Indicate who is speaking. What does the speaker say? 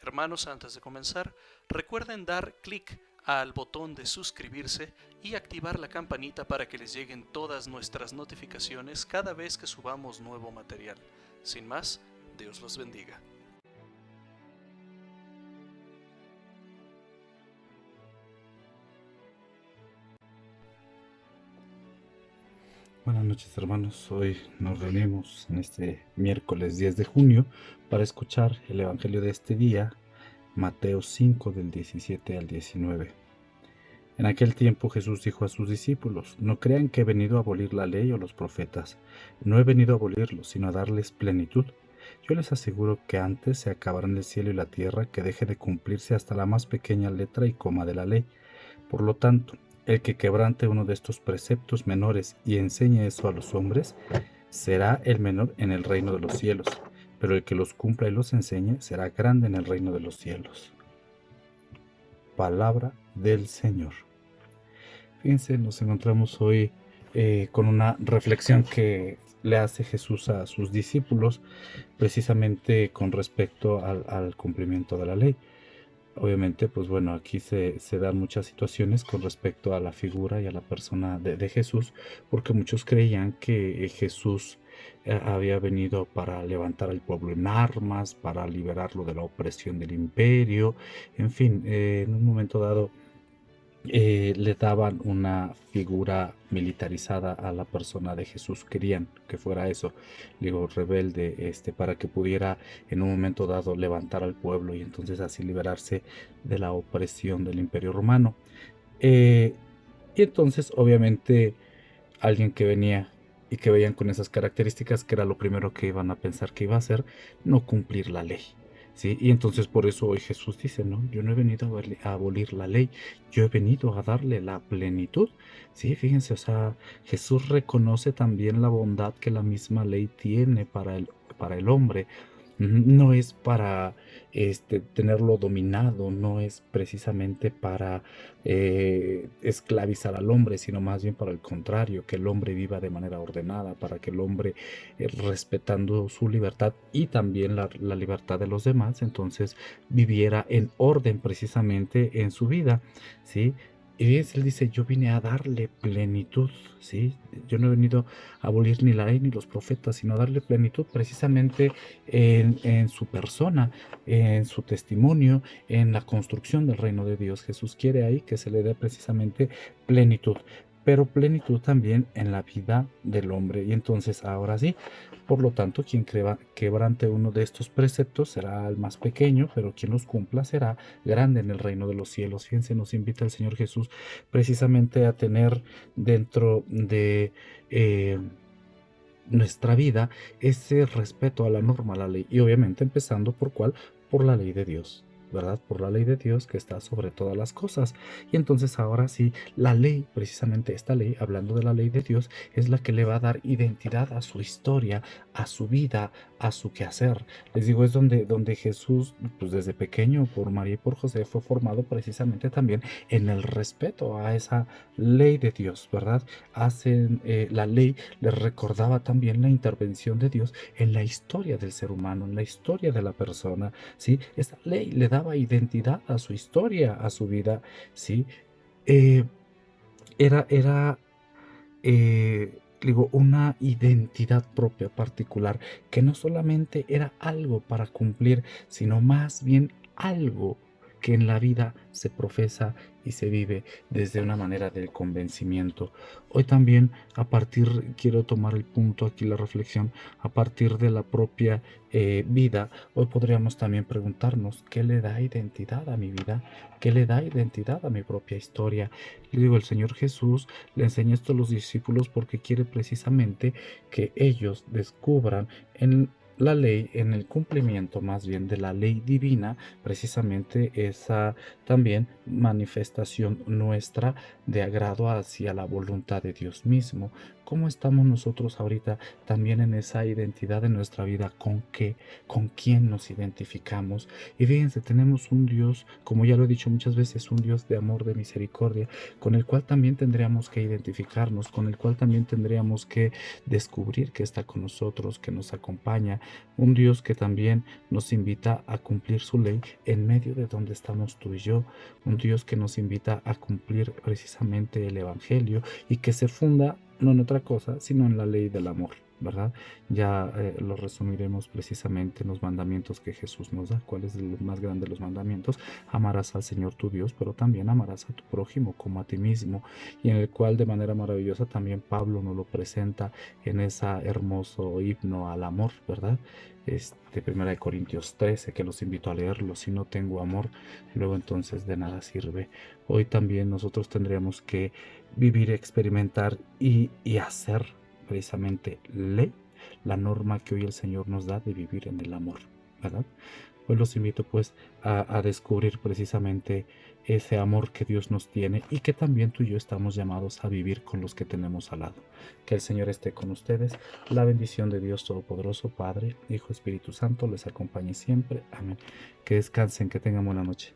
Speaker 1: Hermanos, antes de comenzar, recuerden dar clic al botón de suscribirse y activar la campanita para que les lleguen todas nuestras notificaciones cada vez que subamos nuevo material. Sin más, Dios los bendiga.
Speaker 2: Buenas noches, hermanos. Hoy nos reunimos en este miércoles 10 de junio para escuchar el Evangelio de este día, Mateo 5 del 17 al 19. En aquel tiempo Jesús dijo a sus discípulos: No crean que he venido a abolir la ley o los profetas. No he venido a abolirlos, sino a darles plenitud. Yo les aseguro que antes se acabarán el cielo y la tierra que deje de cumplirse hasta la más pequeña letra y coma de la ley. Por lo tanto, el que quebrante uno de estos preceptos menores y enseñe eso a los hombres, será el menor en el reino de los cielos, pero el que los cumpla y los enseñe será grande en el reino de los cielos. Palabra del Señor. Fíjense, nos encontramos hoy con una reflexión que le hace Jesús a sus discípulos, precisamente con respecto al cumplimiento de la ley. Obviamente, pues bueno, aquí se dan muchas situaciones con respecto a la figura y a la persona de Jesús, porque muchos creían que Jesús había venido para levantar al pueblo en armas, para liberarlo de la opresión del imperio, en fin, en un momento dado le daban una figura militarizada a la persona de Jesús, querían que fuera eso, digo, rebelde, para que pudiera en un momento dado levantar al pueblo y entonces así liberarse de la opresión del Imperio Romano. Y entonces, obviamente, alguien que venía y que veían con esas características, que era lo primero que iban a pensar que iba a hacer, no cumplir la ley. ¿Sí? Y entonces por eso hoy Jesús dice, no, yo no he venido a abolir la ley, yo he venido a darle la plenitud. Sí, fíjense, o sea, Jesús reconoce también la bondad que la misma ley tiene para el hombre. No es para tenerlo dominado, no es precisamente para esclavizar al hombre, sino más bien para el contrario, que el hombre viva de manera ordenada, para que el hombre, respetando su libertad y también la libertad de los demás, entonces viviera en orden precisamente en su vida, ¿sí? Y él dice, yo vine a darle plenitud, ¿sí? Yo no he venido a abolir ni la ley ni los profetas, sino a darle plenitud precisamente en su persona, en su testimonio, en la construcción del reino de Dios. Jesús quiere ahí que se le dé precisamente plenitud, pero plenitud también en la vida del hombre. Y entonces ahora sí, por lo tanto, quien quebrante uno de estos preceptos será el más pequeño, pero quien los cumpla será grande en el reino de los cielos. Fíjense, nos invita el Señor Jesús precisamente a tener dentro de nuestra vida ese respeto a la norma, a la ley, y obviamente empezando por cuál, por la ley de Dios, ¿verdad? Por la ley de Dios que está sobre todas las cosas. Y entonces ahora sí, la ley, precisamente esta ley, hablando de la ley de Dios, es la que le va a dar identidad a su historia, a su vida, a su quehacer. Les digo, es donde Jesús, pues desde pequeño, por María y por José, fue formado precisamente también en el respeto a esa ley de Dios, ¿verdad? Hacen la ley les recordaba también la intervención de Dios en la historia del ser humano, en la historia de la persona, ¿sí? Esa ley le daba identidad a su historia, a su vida, ¿sí? Eh, era digo, una identidad propia particular, que no solamente era algo para cumplir, sino más bien algo que en la vida se profesa y se vive desde una manera del convencimiento. Hoy también, quiero tomar el punto aquí, la reflexión, a partir de la propia vida. Hoy podríamos también preguntarnos, ¿qué le da identidad a mi vida? ¿Qué le da identidad a mi propia historia? Le digo, el Señor Jesús le enseña esto a los discípulos porque quiere precisamente que ellos descubran en la ley, en el cumplimiento más bien de la ley divina, precisamente esa también manifestación nuestra de agrado hacia la voluntad de Dios mismo. ¿Cómo estamos nosotros ahorita también en esa identidad de nuestra vida? ¿Con qué? ¿Con quién nos identificamos? Y fíjense, tenemos un Dios, como ya lo he dicho muchas veces, un Dios de amor, de misericordia, con el cual también tendríamos que identificarnos, con el cual también tendríamos que descubrir que está con nosotros, que nos acompaña, un Dios que también nos invita a cumplir su ley en medio de donde estamos tú y yo, un Dios que nos invita a cumplir precisamente el Evangelio y que se funda no en otra cosa, sino en la ley del amor, ¿verdad? Ya lo resumiremos precisamente en los mandamientos que Jesús nos da. ¿Cuál es el más grande de los mandamientos? Amarás al Señor tu Dios, pero también amarás a tu prójimo como a ti mismo, y en el cual de manera maravillosa también Pablo nos lo presenta en ese hermoso himno al amor, ¿verdad? Primera de Corintios 13, que los invito a leerlo. Si no tengo amor, luego entonces de nada sirve. Hoy también nosotros tendríamos que vivir, experimentar y hacer precisamente ley, la norma que hoy el Señor nos da de vivir en el amor, ¿verdad? Hoy los invito pues a descubrir precisamente ese amor que Dios nos tiene y que también tú y yo estamos llamados a vivir con los que tenemos al lado. Que el Señor esté con ustedes. La bendición de Dios Todopoderoso, Padre, Hijo, Espíritu Santo, les acompañe siempre. Amén. Que descansen, que tengan buena noche.